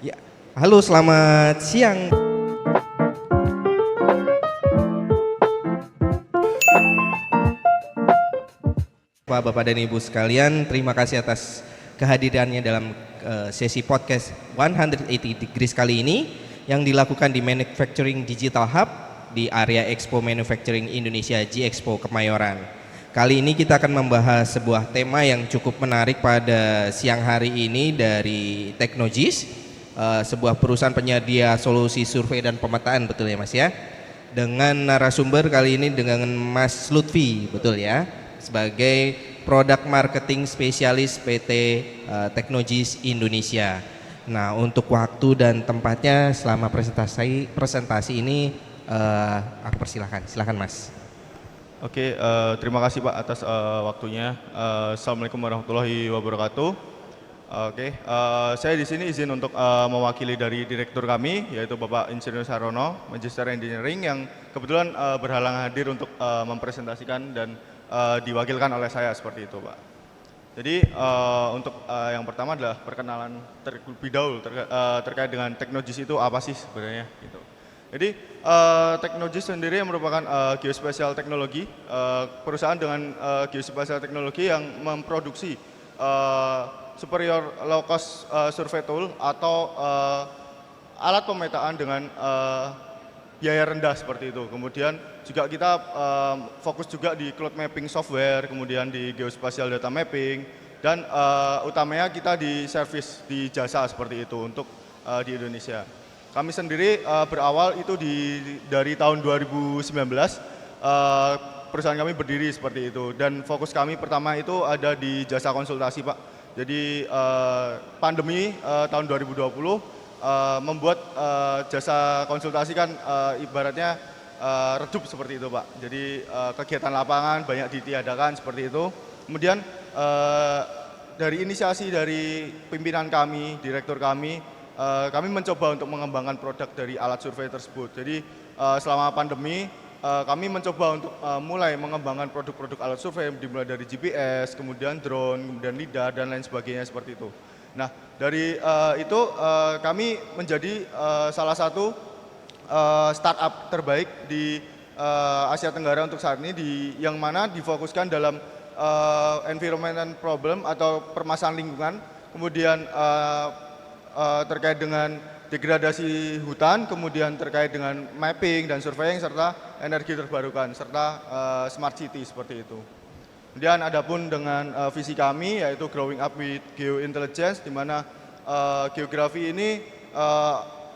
Ya, halo selamat siang. Bapak dan Ibu sekalian, terima kasih atas kehadirannya dalam sesi podcast 180 Degrees kali ini yang dilakukan di Manufacturing Digital Hub di area Expo Manufacturing Indonesia G-Expo Kemayoran. Kali ini kita akan membahas sebuah tema yang cukup menarik pada siang hari ini dari Technogis, sebuah perusahaan penyedia solusi survei dan pemetaan, betul ya Mas ya? Dengan narasumber kali ini dengan Mas Lutfi, betul ya? Sebagai Product Marketing Spesialis PT Technogis Indonesia. Nah, untuk waktu dan tempatnya selama presentasi ini aku persilahkan. Silakan Mas. Oke, terima kasih Pak atas waktunya. Assalamualaikum warahmatullahi wabarakatuh. Oke, saya di sini izin untuk mewakili dari direktur kami, yaitu Bapak Insinyur Sarono, Magister Engineering, yang kebetulan berhalangan hadir untuk mempresentasikan dan diwakilkan oleh saya seperti itu, Pak. Jadi untuk yang pertama adalah perkenalan terlebih dahulu terkait dengan Technogis itu apa sih sebenarnya, gitu. Jadi Technogis sendiri merupakan geospatial teknologi, perusahaan dengan geospatial teknologi yang memproduksi superior low cost survey tool atau alat pemetaan dengan biaya rendah seperti itu. Kemudian juga kita fokus juga di cloud mapping software, kemudian di geospatial data mapping, dan utamanya kita di service, di jasa seperti itu untuk di Indonesia. Kami sendiri berawal itu dari tahun 2019, perusahaan kami berdiri seperti itu, dan fokus kami pertama itu ada di jasa konsultasi Pak. Jadi pandemi tahun 2020 membuat jasa konsultasi kan ibaratnya redup seperti itu Pak. Jadi kegiatan lapangan banyak ditiadakan seperti itu. Kemudian dari inisiasi dari pimpinan kami, direktur kami mencoba untuk mengembangkan produk dari alat survei tersebut. Jadi selama pandemi kami mencoba untuk mulai mengembangkan produk-produk alat survei dimulai dari GPS, kemudian drone, kemudian lidar dan lain sebagainya seperti itu. Nah, dari itu kami menjadi salah satu startup terbaik di Asia Tenggara untuk saat ini, yang mana difokuskan dalam environmental problem atau permasalahan lingkungan, kemudian terkait dengan degradasi hutan, kemudian terkait dengan mapping dan surveying, serta energi terbarukan, serta smart city seperti itu. Kemudian adapun dengan visi kami yaitu growing up with geointelligence, di mana geografi ini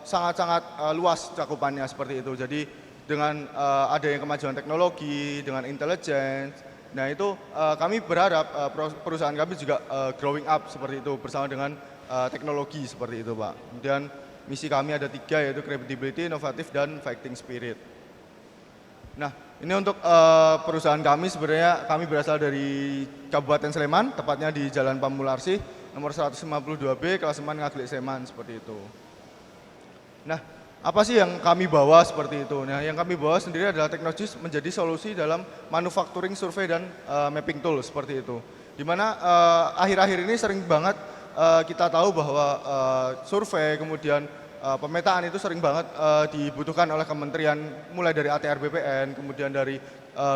sangat-sangat luas cakupannya seperti itu. Jadi dengan adanya kemajuan teknologi, dengan intelligence, nah itu kami berharap perusahaan kami juga growing up seperti itu bersama dengan teknologi seperti itu Pak. Kemudian misi kami ada 3 yaitu credibility, inovatif, dan fighting spirit. Nah, ini untuk perusahaan kami sebenarnya kami berasal dari Kabupaten Sleman, tepatnya di Jalan Pamularsih, nomor 152B, Klasemen Ngaglik Sleman, seperti itu. Nah, apa sih yang kami bawa seperti itu? Nah, yang kami bawa sendiri adalah Technogis menjadi solusi dalam manufacturing survei dan mapping tool seperti itu. Di mana akhir-akhir ini sering banget kita tahu bahwa survei kemudian pemetaan itu sering banget dibutuhkan oleh kementerian, mulai dari ATR BPN, kemudian dari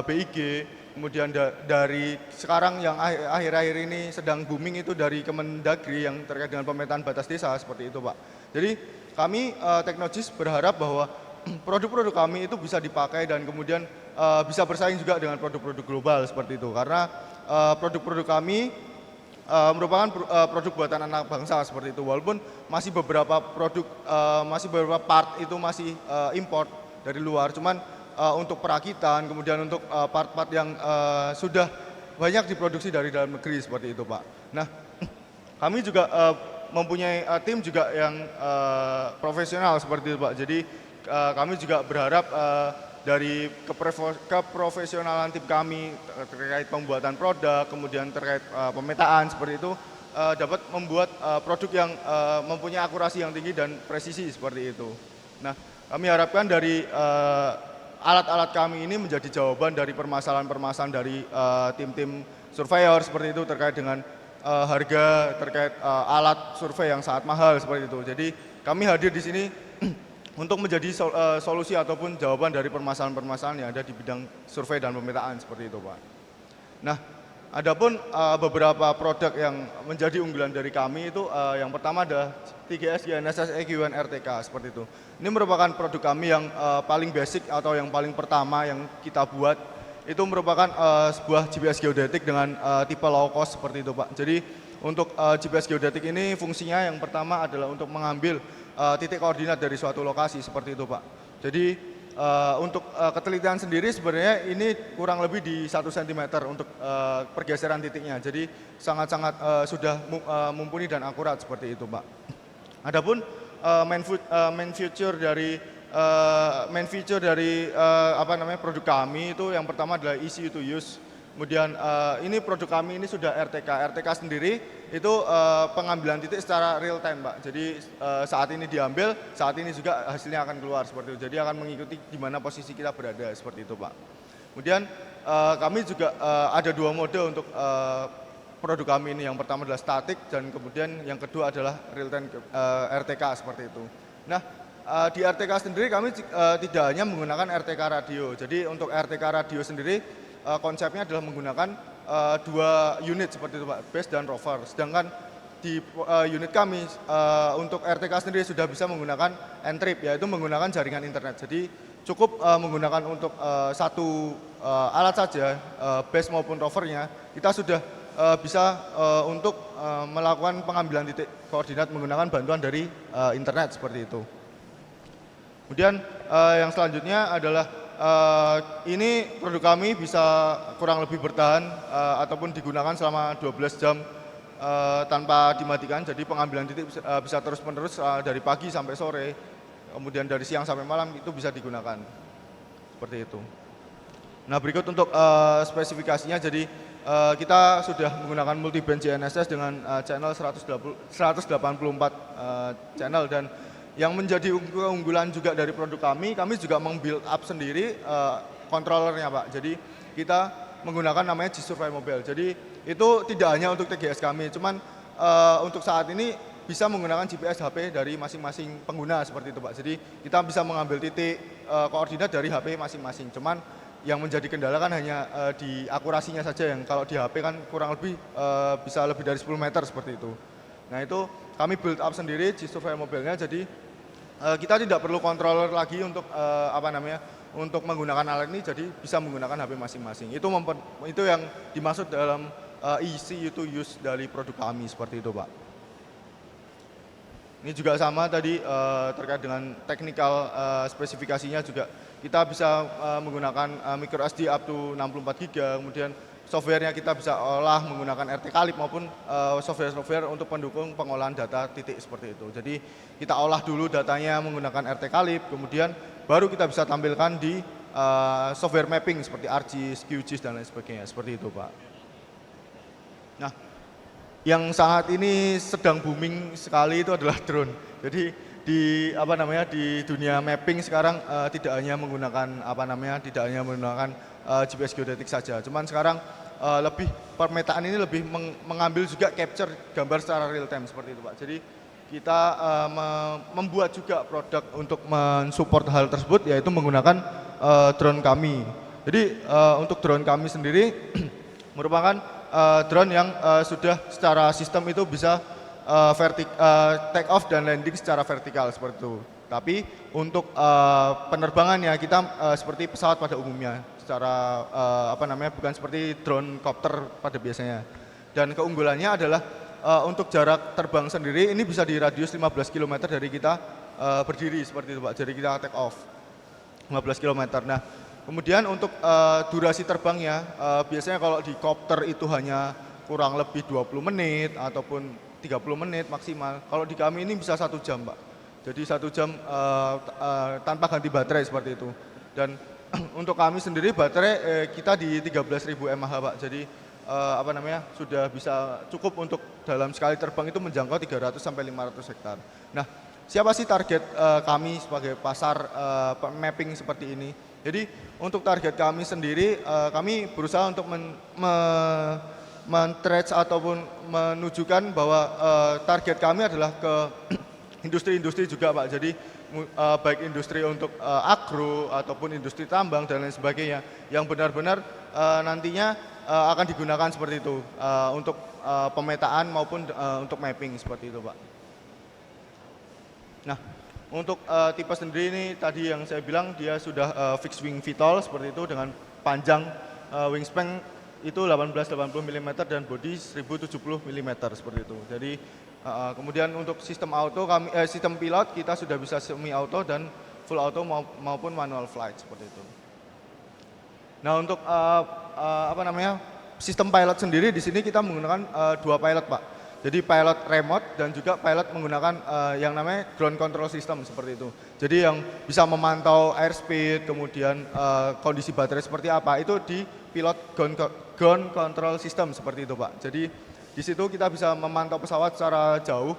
BIG, kemudian dari sekarang yang akhir-akhir ini sedang booming itu dari Kemendagri yang terkait dengan pemetaan batas desa seperti itu Pak. Jadi kami Technogis berharap bahwa produk-produk kami itu bisa dipakai dan kemudian bisa bersaing juga dengan produk-produk global seperti itu, karena produk-produk kami merupakan produk buatan anak bangsa seperti itu, walaupun masih beberapa produk, masih beberapa part itu masih import dari luar, cuman untuk perakitan, kemudian untuk part-part yang sudah banyak diproduksi dari dalam negeri seperti itu Pak. Nah, kami juga mempunyai tim juga yang profesional seperti itu Pak, jadi kami juga berharap dari keprofesionalan tim kami terkait pembuatan produk, kemudian terkait pemetaan seperti itu dapat membuat produk yang mempunyai akurasi yang tinggi dan presisi seperti itu. Nah, kami harapkan dari alat-alat kami ini menjadi jawaban dari permasalahan-permasalahan dari tim-tim surveyor seperti itu terkait dengan harga terkait alat survei yang sangat mahal seperti itu. Jadi kami hadir di sini untuk menjadi solusi ataupun jawaban dari permasalahan-permasalahan yang ada di bidang survei dan pemetaan seperti itu, Pak. Nah, adapun beberapa produk yang menjadi unggulan dari kami itu yang pertama ada TGS, GNSS, EQN, RTK seperti itu. Ini merupakan produk kami yang paling basic atau yang paling pertama yang kita buat. Itu merupakan sebuah GPS geodetik dengan tipe low cost seperti itu, Pak. Jadi untuk GPS geodetik ini fungsinya yang pertama adalah untuk mengambil titik koordinat dari suatu lokasi seperti itu, Pak. Jadi untuk ketelitian sendiri sebenarnya ini kurang lebih di 1 cm untuk pergeseran titiknya. Jadi sangat-sangat sudah mumpuni dan akurat seperti itu, Pak. Adapun main feature dari produk kami itu yang pertama adalah easy to use. Kemudian ini produk kami ini sudah RTK. RTK sendiri itu pengambilan titik secara real time, Pak. Jadi saat ini diambil, saat ini juga hasilnya akan keluar seperti itu. Jadi akan mengikuti di mana posisi kita berada seperti itu, Pak. Kemudian kami juga ada 2 mode untuk produk kami ini. Yang pertama adalah static dan kemudian yang kedua adalah real time RTK seperti itu. Nah, di RTK sendiri kami tidak hanya menggunakan RTK radio. Jadi untuk RTK radio sendiri konsepnya adalah menggunakan 2 unit seperti itu, Pak, base dan rover. Sedangkan di unit kami untuk RTK sendiri sudah bisa menggunakan N-trip, yaitu menggunakan jaringan internet. Jadi cukup menggunakan untuk satu alat saja, base maupun rovernya, kita sudah bisa untuk melakukan pengambilan titik koordinat menggunakan bantuan dari internet seperti itu. Kemudian yang selanjutnya adalah ini produk kami bisa kurang lebih bertahan ataupun digunakan selama 12 jam tanpa dimatikan. Jadi pengambilan titik bisa terus-menerus dari pagi sampai sore, kemudian dari siang sampai malam itu bisa digunakan. Seperti itu. Nah, berikut untuk spesifikasinya. Jadi kita sudah menggunakan multiband GNSS dengan channel 184 channel, dan yang menjadi keunggulan juga dari produk kami juga meng-build up sendiri controllernya, Pak. Jadi kita menggunakan namanya G-Survey Mobile. Jadi itu tidak hanya untuk TGS kami, cuman untuk saat ini bisa menggunakan GPS HP dari masing-masing pengguna seperti itu, Pak. Jadi kita bisa mengambil titik koordinat dari HP masing-masing. Cuman yang menjadi kendala kan hanya di akurasinya saja, yang kalau di HP kan kurang lebih bisa lebih dari 10 meter seperti itu. Nah, itu kami build up sendiri G-Survey Mobile-nya. Jadi kita tidak perlu controller lagi untuk untuk menggunakan alat ini, jadi bisa menggunakan HP masing-masing. Itu yang dimaksud dalam easy to use dari produk kami seperti itu, Pak. Ini juga sama tadi terkait dengan technical spesifikasinya juga. Kita bisa menggunakan micro SD up to 64 GB, kemudian softwarenya kita bisa olah menggunakan RTK-lib maupun software-software untuk pendukung pengolahan data titik seperti itu. Jadi kita olah dulu datanya menggunakan RTK-lib, kemudian baru kita bisa tampilkan di software mapping seperti ArcGIS, QGIS dan lain sebagainya. Seperti itu, Pak. Nah, yang saat ini sedang booming sekali itu adalah drone. Jadi di dunia mapping sekarang tidak hanya menggunakan GPS geodetik saja. Cuman sekarang lebih permetaan ini lebih mengambil juga capture gambar secara real time seperti itu, Pak. Jadi kita membuat juga produk untuk mensupport hal tersebut, yaitu menggunakan drone kami. Jadi untuk drone kami sendiri merupakan drone yang sudah secara sistem itu bisa take off dan landing secara vertikal seperti itu. Tapi untuk penerbangannya kita seperti pesawat pada umumnya, secara bukan seperti drone copter pada biasanya. Dan keunggulannya adalah untuk jarak terbang sendiri ini bisa di radius 15 km dari kita berdiri seperti itu, Pak. Jadi kita take off 15 km. Nah, kemudian untuk durasi terbangnya biasanya kalau di copter itu hanya kurang lebih 20 menit ataupun 30 menit maksimal. Kalau di kami ini bisa 1 jam, Pak. Jadi 1 jam tanpa ganti baterai seperti itu. Dan untuk kami sendiri baterai kita di 13.000 mAh, Pak. Jadi sudah bisa cukup untuk dalam sekali terbang itu menjangkau 300 sampai 500 hektar. Nah, siapa sih target kami sebagai pasar mapping seperti ini? Jadi untuk target kami sendiri kami berusaha untuk men-trace ataupun menunjukkan bahwa target kami adalah ke industri-industri juga Pak. Jadi baik industri untuk agro ataupun industri tambang dan lain sebagainya yang benar-benar nantinya akan digunakan seperti itu untuk pemetaan maupun untuk mapping seperti itu Pak. Nah, untuk tipe sendiri ini tadi yang saya bilang dia sudah fixed wing VTOL seperti itu dengan panjang wingspan itu 1880 mm dan bodi 1070 mm seperti itu. Jadi kemudian untuk sistem auto sistem pilot kita sudah bisa semi auto dan full auto maupun manual flight seperti itu. Nah, untuk sistem pilot sendiri di sini kita menggunakan dua pilot Pak. Jadi pilot remote dan juga pilot menggunakan yang namanya ground control system seperti itu. Jadi yang bisa memantau airspeed, kemudian kondisi baterai seperti apa itu di pilot ground control system seperti itu Pak. Jadi di situ kita bisa memantau pesawat secara jauh.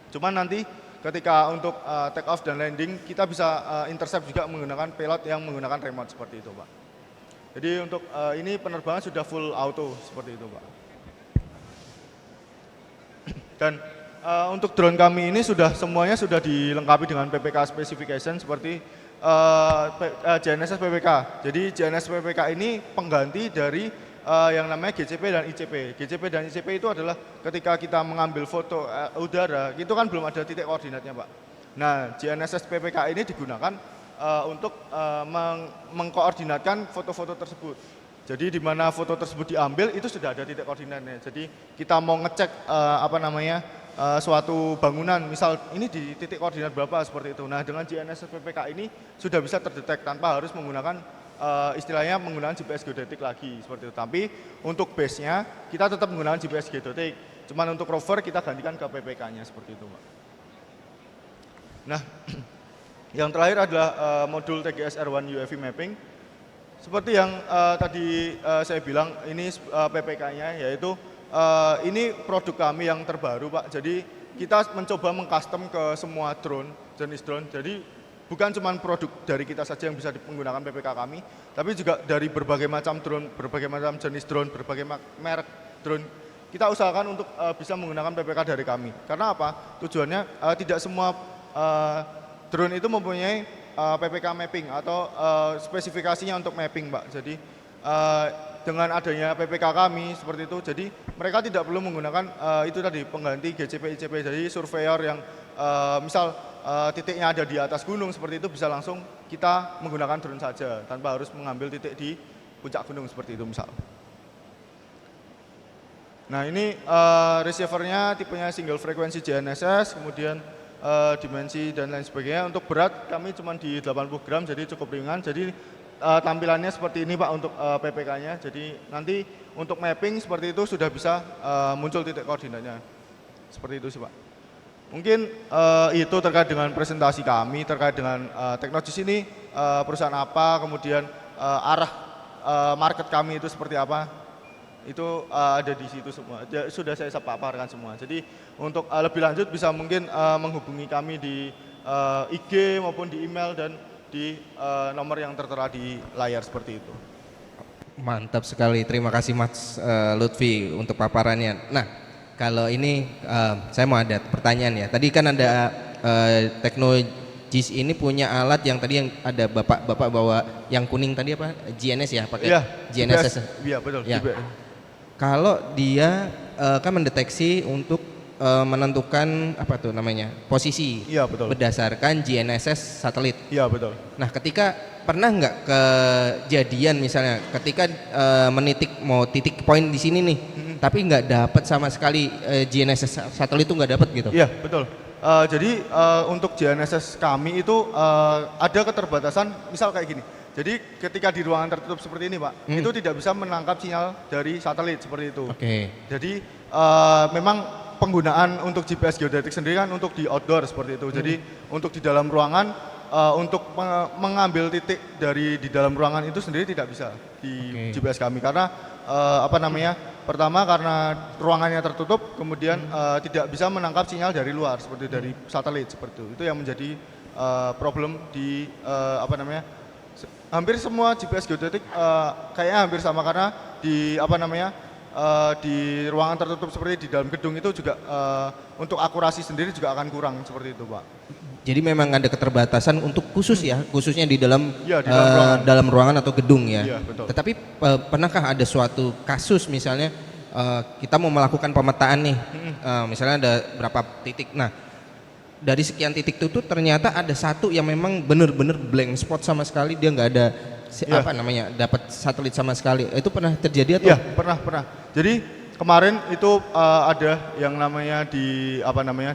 Cuman nanti ketika untuk take off dan landing kita bisa intercept juga menggunakan pilot yang menggunakan remote seperti itu Pak. Jadi untuk ini penerbangan sudah full auto seperti itu Pak. Dan untuk drone kami ini semuanya sudah dilengkapi dengan PPK specification seperti GNSS PPK. Jadi GNSS PPK ini pengganti dari yang namanya GCP dan ICP. GCP dan ICP itu adalah ketika kita mengambil foto udara, itu kan belum ada titik koordinatnya Pak. Nah, GNSS PPK ini digunakan untuk mengkoordinatkan foto-foto tersebut. Jadi di mana foto tersebut diambil itu sudah ada titik koordinatnya. Jadi kita mau ngecek suatu bangunan, misal ini di titik koordinat berapa seperti itu. Nah, dengan GNSS PPK ini sudah bisa terdetek tanpa harus menggunakan istilahnya menggunakan GPS geodetik lagi seperti itu. Tapi untuk base-nya kita tetap menggunakan GPS geodetik. Cuman untuk rover kita gantikan ke PPK-nya seperti itu, Pak. Nah, yang terakhir adalah modul TGS R1 UAV mapping. Seperti yang tadi saya bilang, ini PPK-nya yaitu ini produk kami yang terbaru Pak. Jadi kita mencoba mengcustom ke semua drone, jenis drone. Jadi bukan cuma produk dari kita saja yang bisa menggunakan PPK kami, tapi juga dari berbagai macam drone, berbagai macam jenis drone, berbagai merek drone. Kita usahakan untuk bisa menggunakan PPK dari kami. Karena apa? Tujuannya tidak semua drone itu mempunyai PPK mapping atau spesifikasinya untuk mapping Pak. Jadi dengan adanya PPK kami seperti itu, jadi mereka tidak perlu menggunakan itu tadi pengganti GCP, ICP. Jadi surveyor yang misal titiknya ada di atas gunung seperti itu bisa langsung kita menggunakan drone saja tanpa harus mengambil titik di puncak gunung seperti itu misal. Nah, ini receivernya tipenya single frequency GNSS, kemudian dimensi dan lain sebagainya. Untuk berat kami cuma di 80 gram jadi cukup ringan. Jadi tampilannya seperti ini Pak untuk PPK-nya. Jadi nanti untuk mapping seperti itu sudah bisa muncul titik koordinatnya. Seperti itu sih Pak. Mungkin itu terkait dengan presentasi kami, terkait dengan teknologi ini, perusahaan apa, kemudian arah market kami itu seperti apa, itu ada di situ semua, sudah saya paparkan semua. Jadi untuk lebih lanjut bisa mungkin menghubungi kami di IG maupun di email dan di nomor yang tertera di layar seperti itu. Mantap sekali, terima kasih Mas Lutfi untuk paparannya. Nah, kalau ini saya mau ada pertanyaan ya. Tadi kan ada teknologis ini punya alat yang tadi yang ada bapak bawa yang kuning tadi apa? GNS ya, pakai ya, GNSS. Iya betul. Ya. Kalau dia kan mendeteksi untuk menentukan apa tuh namanya posisi, iya betul, berdasarkan GNSS satelit. Iya betul. Nah, ketika pernah nggak kejadian misalnya ketika menitik mau titik poin di sini nih, tapi nggak dapat sama sekali GNSS satelit itu nggak dapat gitu? Iya betul. Jadi untuk GNSS kami itu ada keterbatasan, misal kayak gini. Jadi ketika di ruangan tertutup seperti ini Pak, itu tidak bisa menangkap sinyal dari satelit seperti itu. Oke. Jadi memang penggunaan untuk GPS geodetik sendiri kan untuk di outdoor seperti itu. Jadi untuk di dalam ruangan, untuk mengambil titik dari di dalam ruangan itu sendiri tidak bisa di GPS kami. Karena pertama karena ruangannya tertutup, kemudian tidak bisa menangkap sinyal dari luar seperti dari satelit seperti itu. Itu yang menjadi problem di hampir semua GPS geodetik kayaknya hampir sama karena di di ruangan tertutup seperti di dalam gedung itu juga untuk akurasi sendiri juga akan kurang seperti itu, Pak. Jadi memang ada keterbatasan untuk khusus ya, khususnya di dalam Iya, di dalam ruangan. dalam ruangan atau gedung ya. Iya, betul. Tetapi pernahkah ada suatu kasus misalnya kita mau melakukan pemetaan nih, misalnya ada berapa titik. Nah, dari sekian titik itu tuh ternyata ada satu yang memang benar-benar blank spot sama sekali, dia nggak ada Iya. apa namanya, dapat satelit sama sekali. Itu pernah terjadi atau? Iya, pernah. Jadi kemarin itu ada yang namanya di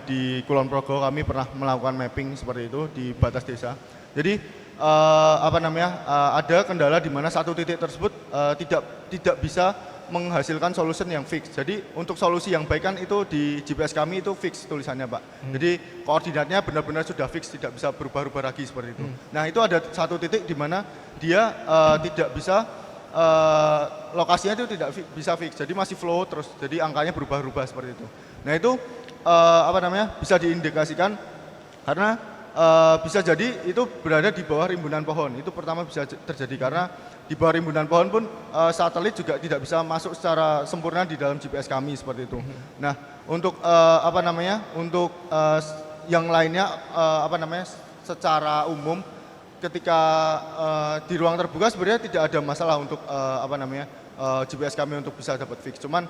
di Kulon Progo, kami pernah melakukan mapping seperti itu di batas desa. Jadi ada kendala di mana satu titik tersebut tidak bisa menghasilkan solution yang fix. Jadi untuk solusi yang baik kan itu di GPS kami itu fix tulisannya, Pak. Jadi koordinatnya benar-benar sudah fix, tidak bisa berubah-ubah lagi seperti itu. Nah, itu ada satu titik di mana dia tidak bisa lokasinya itu tidak bisa fix. Jadi masih flow terus. Jadi angkanya berubah-ubah seperti itu. Nah, itu bisa diindikasikan karena bisa jadi itu berada di bawah rimbunan pohon. Itu pertama bisa terjadi karena di bawah rimbunan pohon pun satelit juga tidak bisa masuk secara sempurna di dalam GPS kami seperti itu. Nah, untuk yang lainnya secara umum ketika di ruang terbuka sebenarnya tidak ada masalah untuk GPS kami untuk bisa dapat fix. Cuman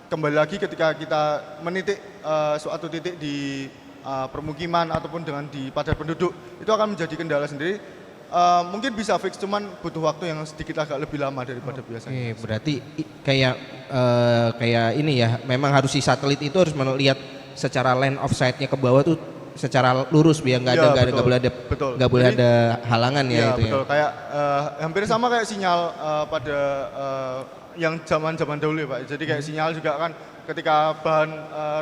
kembali lagi ketika kita menitik suatu titik di permukiman ataupun di padat penduduk, itu akan menjadi kendala sendiri. Mungkin bisa fix, cuman butuh waktu yang sedikit agak lebih lama daripada biasanya. Oke, berarti kayak ini ya, memang harus si satelit itu harus melihat secara line of sight-nya ke bawah tuh secara lurus biar nggak boleh ada halangan ya, Iya, itu betul. ya. Kayak hampir sama kayak sinyal pada yang zaman-zaman dahulu ya, Pak. Jadi kayak sinyal juga kan ketika bahan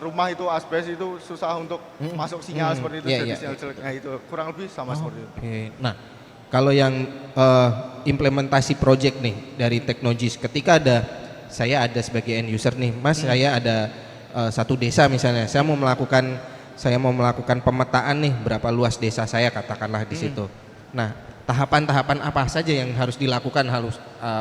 rumah itu asbes itu susah untuk masuk sinyal seperti itu, Iya, jadi iya. sinyal jelek. Nah, itu kurang lebih sama seperti itu. Oke. Nah, kalau yang implementasi project nih dari Teknogis, ketika saya ada sebagai end user nih, Mas, saya ada satu desa misalnya, saya mau melakukan pemetaan nih berapa luas desa saya katakanlah di situ. Nah, tahapan-tahapan apa saja yang harus dilakukan,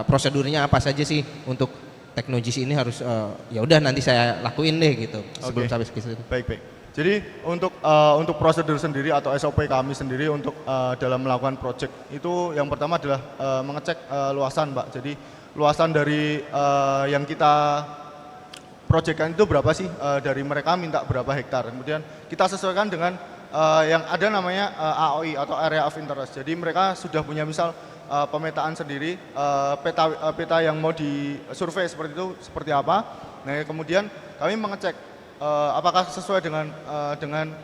prosedurnya apa saja sih untuk Teknogis ini harus ya udah nanti saya lakuin deh gitu sebelum sampai ke situ. Baik. Jadi untuk prosedur sendiri atau SOP kami sendiri untuk dalam melakukan project itu yang pertama adalah mengecek luasan, Pak. Jadi luasan dari yang kita projectkan itu berapa sih, dari mereka minta berapa hektar. Kemudian kita sesuaikan dengan yang ada namanya AOI atau Area of Interest. Jadi mereka sudah punya misal pemetaan sendiri, peta yang mau disurvei seperti itu seperti apa. Nah, kemudian kami mengecek apakah sesuai dengan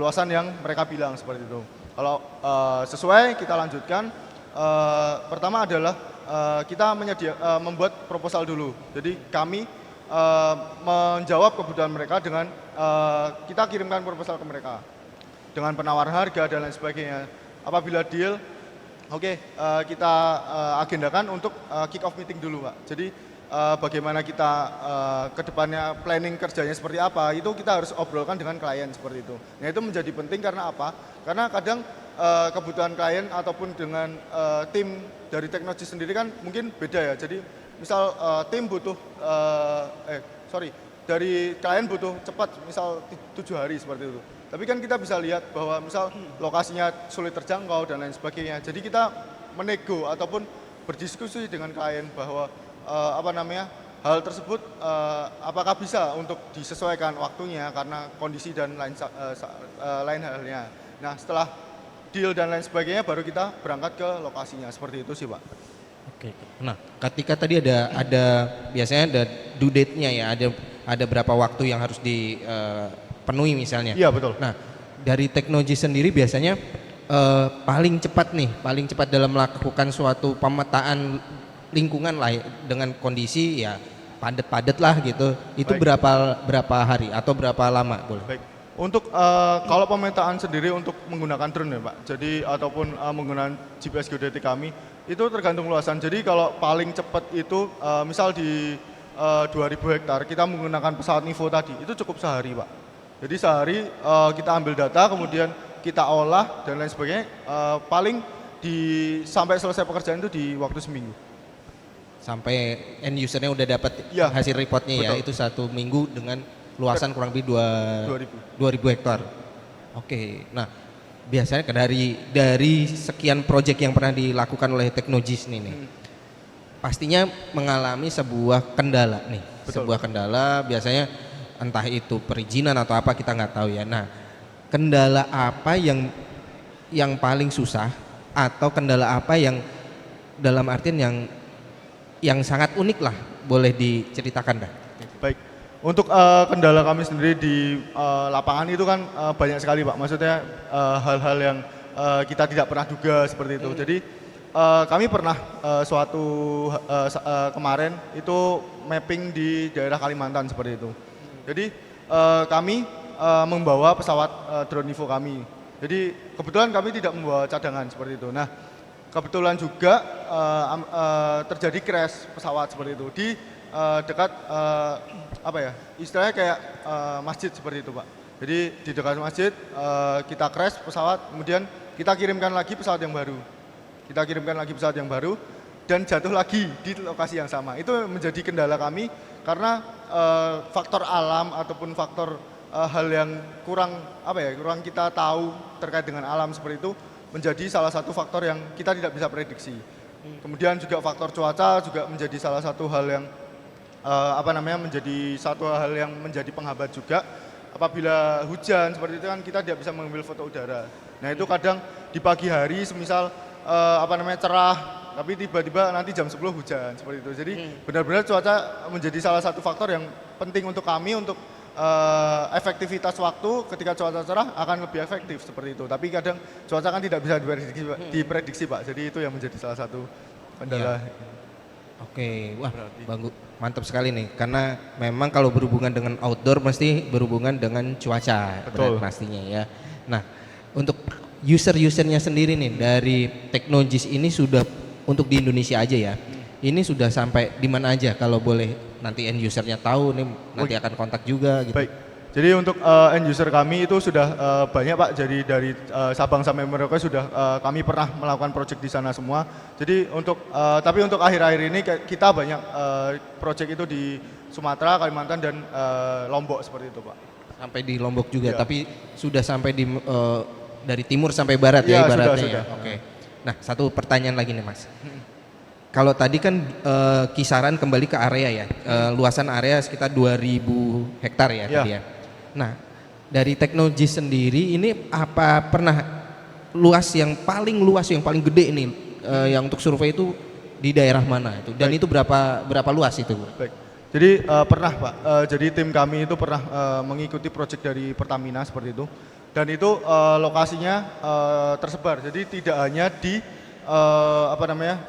luasan yang mereka bilang seperti itu. Kalau sesuai kita lanjutkan. Pertama adalah kita membuat proposal dulu. Jadi kami menjawab kebutuhan mereka dengan kita kirimkan proposal ke mereka dengan penawaran harga dan lain sebagainya. Apabila deal, kita agendakan untuk kick off meeting dulu, Pak. Jadi bagaimana kita ke depannya planning kerjanya seperti apa, itu kita harus obrolkan dengan klien seperti itu. Nah, itu menjadi penting karena apa? Karena kadang kebutuhan klien ataupun dengan tim dari Teknogis sendiri kan mungkin beda ya. Jadi misal tim butuh dari klien butuh cepat misal 7 hari seperti itu. Tapi kan kita bisa lihat bahwa misal lokasinya sulit terjangkau dan lain sebagainya. Jadi kita menego ataupun berdiskusi dengan klien bahwa hal tersebut apakah bisa untuk disesuaikan waktunya karena kondisi dan lain halnya. Nah, setelah deal dan lain sebagainya baru kita berangkat ke lokasinya. Seperti itu sih, Pak. Oke. Nah, ketika tadi ada biasanya ada due date-nya ya, ada berapa waktu yang harus dipenuhi misalnya. Iya, betul. Nah, dari Teknogis sendiri biasanya paling cepat dalam melakukan suatu pemetaan lingkungan lah dengan kondisi ya padat-padat lah gitu. Itu berapa hari atau berapa lama boleh? Baik. Untuk kalau pemetaan sendiri untuk menggunakan drone ya, Pak. Jadi ataupun menggunakan GPS geodetik kami itu tergantung luasan. Jadi kalau paling cepat itu misal di 2000 hektar kita menggunakan pesawat Nivo tadi itu cukup sehari, Pak. Jadi sehari kita ambil data kemudian kita olah dan lain sebagainya, paling sampai selesai pekerjaan itu di waktu seminggu. sampai end usernya udah dapat Iya, hasil reportnya ya, betul. itu 1 minggu dengan luasan kurang lebih 2.000 hektar. Oke, nah biasanya dari sekian proyek yang pernah dilakukan oleh Teknogis nih, pastinya mengalami sebuah kendala nih, Betul. sebuah kendala biasanya entah itu perizinan atau apa kita nggak tahu ya. Nah, kendala apa yang paling susah atau kendala apa yang dalam artian yang sangat unik lah, boleh diceritakan dah. Baik, untuk kendala kami sendiri di lapangan itu kan banyak sekali Pak, maksudnya hal-hal yang kita tidak pernah duga seperti itu. Jadi kami pernah kemarin itu mapping di daerah Kalimantan seperti itu. Jadi kami membawa pesawat drone Nivo kami. Jadi kebetulan kami tidak membawa cadangan seperti itu. Nah, kebetulan juga terjadi crash pesawat seperti itu di dekat apa ya, istilahnya kayak masjid seperti itu Pak. Jadi di dekat masjid kita crash pesawat, kemudian kita kirimkan lagi pesawat yang baru. Kita kirimkan lagi pesawat yang baru dan jatuh lagi di lokasi yang sama. Itu menjadi kendala kami karena faktor alam ataupun faktor hal yang kurang kurang kita tahu terkait dengan alam seperti itu menjadi salah satu faktor yang kita tidak bisa prediksi. Kemudian juga faktor cuaca juga menjadi salah satu hal yang menjadi satu hal yang menjadi penghambat juga. Apabila hujan seperti itu kan kita tidak bisa mengambil foto udara. Nah itu kadang di pagi hari semisal cerah, tapi tiba-tiba nanti jam 10 hujan seperti itu. Jadi benar-benar cuaca menjadi salah satu faktor yang penting untuk kami untuk efektivitas waktu. Ketika cuaca cerah akan lebih efektif seperti itu. Tapi kadang cuaca kan tidak bisa diprediksi Pak. Jadi itu yang menjadi salah satu kendala. Ya. Oke, wah mantap sekali nih. Karena memang kalau berhubungan dengan outdoor mesti berhubungan dengan cuaca, Betul. pastinya ya. Nah, untuk usernya sendiri nih dari Teknogis ini sudah untuk di Indonesia aja ya. Ini sudah sampai di mana aja kalau boleh nanti end usernya tahu nih, nanti akan kontak juga gitu. Baik. Jadi untuk end user kami itu sudah banyak Pak. Jadi dari Sabang sampai Merauke sudah kami pernah melakukan project di sana semua. Jadi tapi untuk akhir-akhir ini kita banyak project itu di Sumatera, Kalimantan dan Lombok seperti itu Pak. Sampai di Lombok juga, Ya. tapi sudah sampai di dari timur sampai barat ya, Ya, ibaratnya sudah. ya. Oke. Nah, satu pertanyaan lagi nih Mas. Kalau tadi kan kisaran kembali ke area ya, luasan area sekitar 2.000 hektar ya, Ya. tadi ya. Nah, dari Teknogis sendiri ini apa pernah yang paling gede ini yang untuk survei itu di daerah mana itu? Dan Baik. itu berapa luas itu? Baik. Jadi pernah Pak, jadi tim kami itu pernah mengikuti proyek dari Pertamina seperti itu. Dan itu lokasinya tersebar, jadi tidak hanya di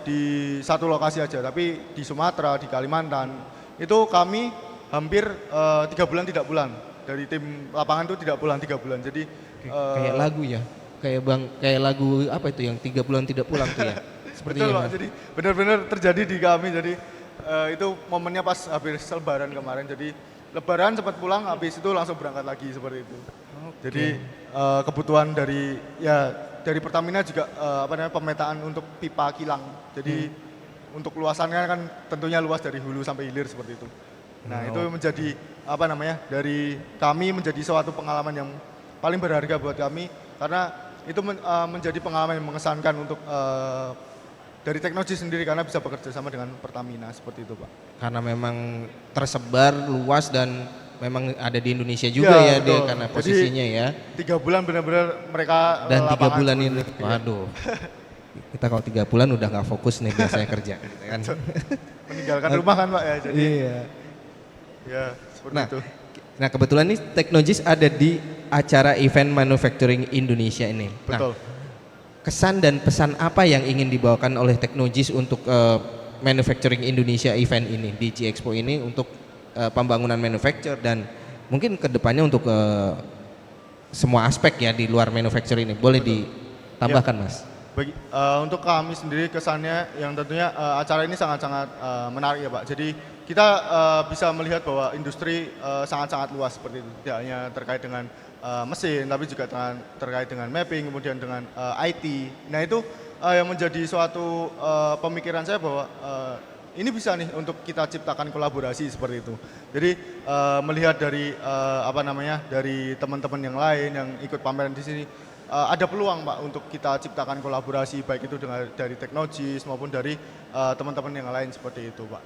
di satu lokasi aja, tapi di Sumatera, di Kalimantan. Itu kami hampir 3 bulan tidak pulang. Dari tim lapangan itu tidak pulang 3 bulan. Jadi Kayak lagu ya, kayak lagu apa itu yang 3 bulan tidak pulang tuh ya? Sepertinya. betul Pak, Mas. jadi benar-benar terjadi di kami. Jadi itu momennya pas habis Lebaran kemarin. Jadi Lebaran sempat pulang, habis itu langsung berangkat lagi seperti itu. Jadi kebutuhan dari Pertamina juga pemetaan untuk pipa kilang. Jadi untuk luasannya kan tentunya luas dari hulu sampai hilir seperti itu. Nah, itu menjadi dari kami menjadi suatu pengalaman yang paling berharga buat kami karena itu menjadi pengalaman yang mengesankan untuk dari Teknogis sendiri karena bisa bekerja sama dengan Pertamina seperti itu Pak. Karena memang tersebar luas dan memang ada di Indonesia juga ya, dia betul. karena Jadi, posisinya ya. 3 bulan benar-benar mereka Dan 3 lapangan bulan seperti ini, itu. waduh. Kita kalau 3 bulan udah nggak fokus nih biasanya kerja, gitu kan. Meninggalkan rumah kan Pak ya. Jadi Iya. ya seperti Nah, itu. nah kebetulan nih Teknogis ada di acara event manufacturing Indonesia ini. Nah, Betul. kesan dan pesan apa yang ingin dibawakan oleh Teknogis untuk manufacturing Indonesia event ini di G-Expo ini untuk pembangunan manufacture dan mungkin kedepannya untuk semua aspek ya di luar manufacturing ini. Boleh ditambahkan Mas? Bagi, untuk kami sendiri kesannya yang tentunya acara ini sangat-sangat menarik ya Pak. Jadi kita bisa melihat bahwa industri sangat-sangat luas seperti itu. Tidak hanya terkait dengan mesin, tapi juga terkait dengan mapping, kemudian dengan IT. Nah itu yang menjadi suatu pemikiran saya bahwa ini bisa nih untuk kita ciptakan kolaborasi seperti itu. Jadi melihat dari dari teman-teman yang lain yang ikut pameran di sini, ada peluang Pak untuk kita ciptakan kolaborasi baik itu dari Teknogis maupun dari teman-teman yang lain seperti itu Pak.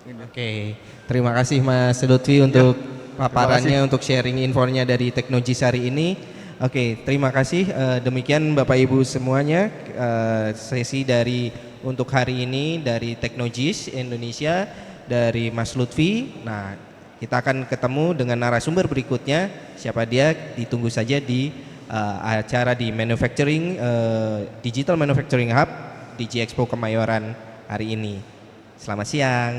Ini. Oke, terima kasih Mas Lutfi untuk paparannya, kasih. untuk sharing infonya dari Teknogis hari ini. Oke, terima kasih. Demikian Bapak Ibu semuanya sesi untuk hari ini dari Teknogis Indonesia dari Mas Lutfi. Nah, kita akan ketemu dengan narasumber berikutnya. Siapa dia? Ditunggu saja di acara di Digital Manufacturing Hub Digi Expo Kemayoran hari ini. Selamat siang.